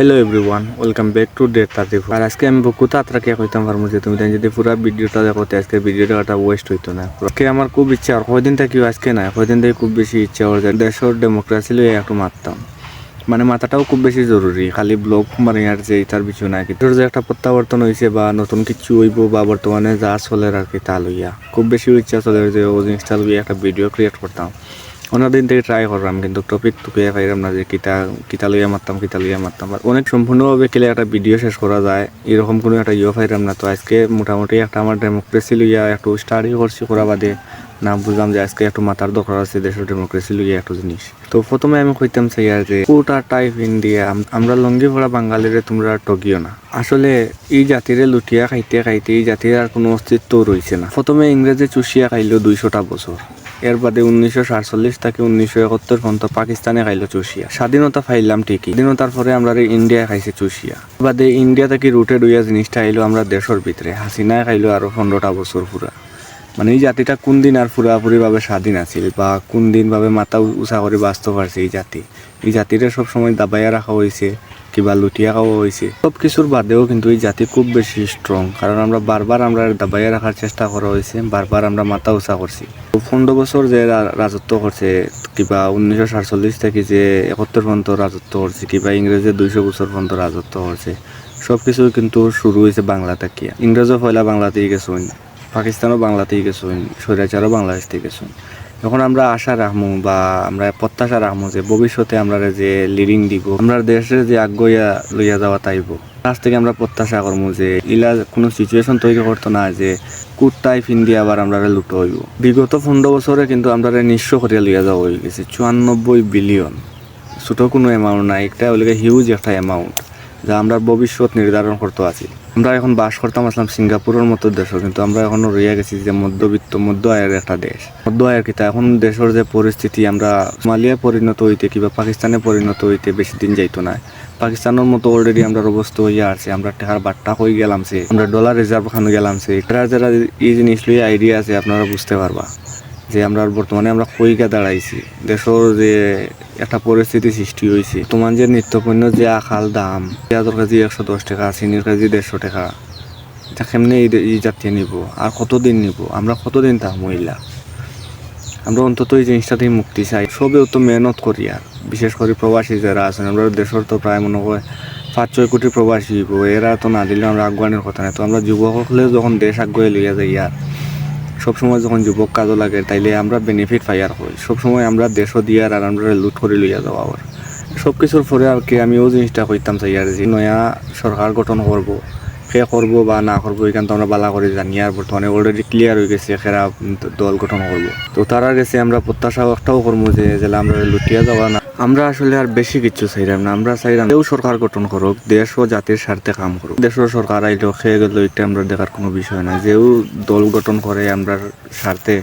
Hello everyone, welcome back to date 34। আর আজকে আমি বকুতা আত্রাকে কইতাম পারবো যে তুমি যদি পুরো ভিডিওটা দেখো আজকে ভিডিওটা একটা ওয়েস্ট হইতো না। আজকে আমার খুব ইচ্ছা, আর কয়দিন থেকেও আজকে না, কয়দিন থেকে খুব বেশি ইচ্ছা ওর যে দেশের ডেমোক্রেসি লইয়া একটু মারতাম। মানে মাথাটাও খুব বেশি জরুরি, খালি ব্লগ মারি আর যে তার পিছু না কিন্তু যে একটা প্রত্যাবর্তন হয়েছে বা নতুন কিছু হইব বা বর্তমানে যা চলে আর কি তা লইয়া খুব বেশি ইচ্ছা চলে যে ও জিনিসটা লইয়া একটা ভিডিও ক্রিয়েট করতাম। অন্যদিন থেকে ট্রাই করলাম কিন্তু টপিক টুকে পাইলাম না যে কিতা লইয়া মারতাম আর অনেক সম্পূর্ণভাবে কেলে একটা ভিডিও শেষ করা যায় এরকম কোনো একটা পাইলাম না। তো আজকে মোটামুটি একটা আমার ডেমোক্রেসি লইয়া একটু স্টাডি করছি করা বাদে না বুঝলাম যে আজকে একটু মাথার দরকার আছে দেশের ডেমোক্রেসি লইয়া একটা জিনিস। তো প্রথমে আমি কইতাম চাই আর যে কোটা টাইপ ইন্ডিয়া আমরা লঙ্গি পড়া বাঙালিরে তোমরা ঠগিও না। আসলে এই জাতিরে লুটিয়া খাইতে খাইতে এই জাতির আর কোনো অস্তিত্ব রয়েছে না। প্রথমে ইংরেজি চুষিয়া খাইল 200টা বছর, এর বাদে 1947 থেকে 1971 পর্যন্ত পাকিস্তানে খাইলো চুষিয়া। স্বাধীনতা পাইলাম ঠিকই, স্বাধীনতার পরে আমরা ইন্ডিয়া খাইছে চুষিয়া। বাদে ইন্ডিয়া থেকে রুটেড হইয়া জিনিসটা আইলো আমরা দেশের ভিতরে, হাসিনায় খাইলো আরো 15টা বছর পুরা। মানে এই জাতিটা কোন দিন আর পুরাপুরি ভাবে স্বাধীন আছিল বা কোন দিন ভাবে মাথা উঁচা করে বাঁচতে পারছে এই জাতিরে সবসময় দাবাইয়া রাখা হয়েছে কিবা লুটিয়া খাওয়া হয়েছে। সব কিছুর বাদেও কিন্তু এই জাতি খুব বেশি স্ট্রং, কারণ আমরা বারবার আমরা দাবাইয়া রাখার চেষ্টা করা হয়েছে, বারবার আমরা মাথা উঁচা করছি। 15 বছর যে রাজত্ব করছে কিবা 1947 থেকে যে 71 পর্যন্ত রাজত্ব করছে কিবা ইংরেজের 200 বছর পর্যন্ত রাজত্ব করছে, সবকিছু কিন্তু শুরু হয়েছে বাংলা থেকে। ইংরেজও পয়লা বাংলাতেই গেছেন, পাকিস্তানও বাংলাতেই গেছেন, স্বৈরাচারও বাংলাদেশ থেকে গেছেন। এখন আমরা আশা রাখবো বা আমরা প্রত্যাশা রাখবো যে ভবিষ্যতে আমরা যে লিডিং দিব, আমরা দেশের যে আগুয়া লইয়া যাওয়া তাইব, কাছ থেকে আমরা প্রত্যাশা করবো যে ইলা কোনো সিচুয়েশন তৈরি করতো না যে কুট টাইপ ইন্ডিয়া আবার আমরা লুটো হইব। বিগত 15 বছরে কিন্তু আমরা নিঃস্ব করিয়া লইয়া যাওয়া হয়ে গেছে 94 বিলিয়ন। ছোটো কোনো অ্যামাউন্ট না, একটা ওইদিকে হিউজ একটা অ্যামাউন্ট যা আমরা ভবিষ্যৎ নির্ধারণ করতে আছি। আমরা এখন বাস করতাম আসলাম সিঙ্গাপুরের মতো দেশ, কিন্তু আমরা এখনো রইয়া গেছি যে মধ্য আয়ের একটা দেশ। মধ্য আয়ের কিতা এখন দেশের যে পরিস্থিতি, আমরা সোমালিয়ায় পরিণত হইতে কিংবা পাকিস্তানে পরিণত হইতে বেশি দিন যাইতো না। পাকিস্তানের মতো অলরেডি আমরা অবস্থা হইয়া আছে, আমরা টাকার বাট্টা হয়ে গেলাম সে, আমরা ডলার রিজার্ভ খানো গেলাম সে। যারা এই জিনিস লইয়া আইডিয়া আছে আপনারা বুঝতে পারবা যে আমরা বর্তমানে আমরা কইগা দাঁড়াইছি। দেশের যে একটা পরিস্থিতি সৃষ্টি হয়েছে, তোমার যে নিত্যপণ্য যে আখাল দাম, পেঁয়াজের কেজি 110 টাকা, চিনির কেজি 150 টাকা, এটা কেমনে এই জাতীয় নিব আর কতদিন নিব? আমরা কতদিন তা মহিলা? আমরা অন্তত এই জিনিসটাতেই মুক্তি চাই। সবেও তো মেহনত করি, আর বিশেষ করে প্রবাসী যারা আছেন, আমরা দেশের তো প্রায় মনে হয় 5-6 কোটি প্রবাসী, এরা তো না দিলে আমরা আগুয়ানের কথা নেই। তো আমরা যুবক হলে যখন দেশ আগুয়ে লইয়া যাই, আর সবসময় যখন যুবক কাজও লাগে তাইলে আমরা বেনিফিট পাই। আর হই সবসময় আমরা দেশও দিয়ে আর আমরা লুট করে লইয়া যাওয়া। আবার সব কিছুর পরে আর কি আমি ওই জিনিসটা কইতাম চাই আর যে নয়া সরকার গঠন করবো, সে করবো বা না করবো এখান তো আমরা বালা করে জানি। আর বর্তমানে অলরেডি ক্লিয়ার হয়ে গেছে খেরা দল গঠন করবো। তো তারা গেছে আমরা প্রত্যাশা একটাও করবো যে আমরা লুটিয়া যাওয়া না। আমরা আসলে আর বেশি কিছু চাইলাম না, আমরা চাইলাম কেউ সরকার গঠন করুক, দেশ ও জাতির স্বার্থে কাম করুক। দেশের সরকার আইলেও খেয়ে গেল এটা আমরা দেখার কোনো বিষয় না। যেও দল গঠন করে আমরা স্বার্থে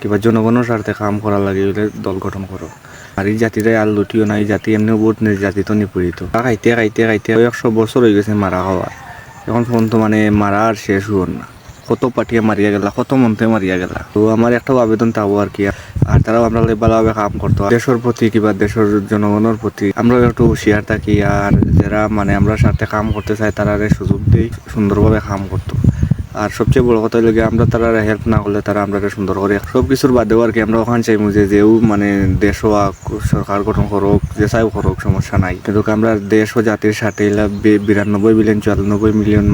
কিংবা জনগণের স্বার্থে কাম করার লাগে দল গঠন করো। আর এই জাতিটাই আর লুটিও না, এই জাতি এমনিও বহুত নির্যাতিত নিপীড়িত। খাইতে খাইতে খাইতে 100 বছর হয়ে গেছে মারা হওয়ার, এখন পর্যন্ত মানে মারা আর শেষ হন না। কত পাটিয়া মারিয়া গেলা, কত মন্ত্রে মারিয়া গেলা। তো আমার একটা আবেদন তাও আর কি, আর তারাও আমরা ভালোভাবে কাম করতো দেশের প্রতি কিংবা দেশের জনগণের প্রতি আমরা একটু হুঁশিয়ার থাকি। আর যারা মানে আমরা সাথে কাম করতে চাই তারা সুযোগ দিয়ে সুন্দরভাবে কাম করতো। আর সবচেয়ে বড় কথা হলো আমরা তারা হেল্প না করলে তারা আমরা সুন্দর করে সব কিছুর বাদেও আর কি আমরা ওখানে চাইবো যেও মানে দেশ ও সরকার গঠন করুক, যে চাইও করুক, সমস্যা নাই। কিন্তু আমরা দেশ ও জাতির সাথে 92 বিলিয়ন 94 বিলিয়ন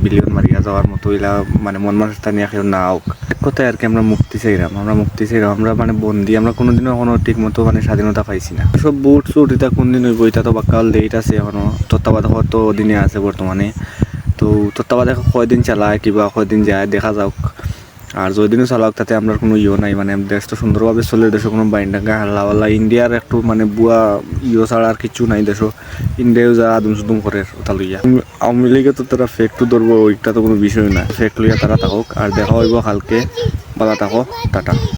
বিলিয়ন মারিয়া যাওয়ার মতো এলা মানে মন মানসিকতা নিয়ে কেউ না হোক। এক কথায় আর কি আমরা মুক্তি চাইলাম, আমরা মানে বন্দি, আমরা কোনোদিনও এখনো ঠিক মতো মানে স্বাধীনতা পাইছি না। সব বুট সুট এটা কোন দিন হইব এটা তো বাক্কাল ডেট আছে এখনো, তত্ত্বাবধায়ক তো অধীনে আছে বর্তমানে। তো তত্ত্বাবধায়ক কয়দিন চালায় কিবা কয়দিন যায় দেখা যাক। আর যদিনও চালাক তাতে আমরা কোনো নাই, মানে দেশ তো সুন্দরভাবে চলে, দেশে কোনো বাইন্ডাঙ্গা হাল্লাওয়াল্লা। ইন্ডিয়ার একটু মানে বুয়া ছাড়া আর কিছু নাই দেশও। ইন্ডিয়াও যা আদম সুদুম করে ওটা লইয়া। আওয়ামী লীগে তো তারা ফেক তো ধরবো, ওইটা তো কোনো বিষয় না। ফেক লইয়া তারা থাকুক, আর দেখা হইব কালকে। বালা থাকো, টাটা।